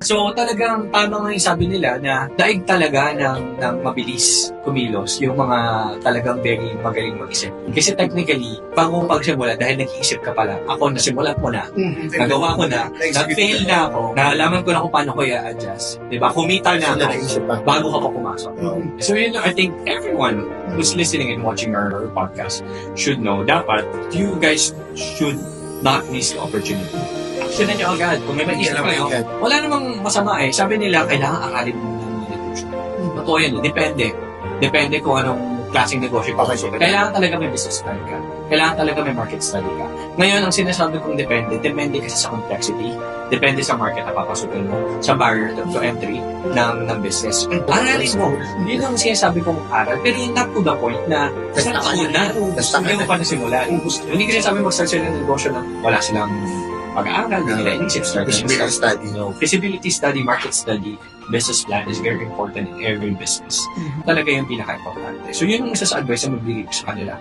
So talagang tama nga yung sabi nila na daig talaga ng mabilis kumilos yung mga talagang very magaling mag-isip. Kasi technically, bago pagsimula, dahil nag-iisip ka pala, ako nasimulan ko na, nagawa ko na, nag-fail na ako, nalaman ko na kung paano ko i-adjust. Diba? Kumita na ako bago ka pa pumasok. So yun, I think everyone who's listening and watching our podcast should know, dapat you guys should not miss the opportunity. Actionan nyo agad. Kung may mag-isip kayo, wala namang masama eh. Sabi nila, kailangan akalin mo ng negosyo. Totoo yan, depende. Depende kung anong klaseng negosyo pa kayo. Kailangan talaga may business plan ka. Kailangan talaga may market study ka. Ngayon, ang sinasabi kong depende kasi sa complexity. Depende sa market na papasukin mo, sa barrier to entry ng business. Aralin mo. Hindi lang sinasabi kong aral, pero not to the point na start na. Hindi mo pa nasimulan. Hindi ko sinasabi mag-start sila ng negosyo na wala silang pag-aaral, hindi nila inisip, Feasibility study. Feasibility study, market study, business plan is very important in every business. Talaga yung pinaka-importante. So yun yung isa sa advice na magbigay ko sa kanila.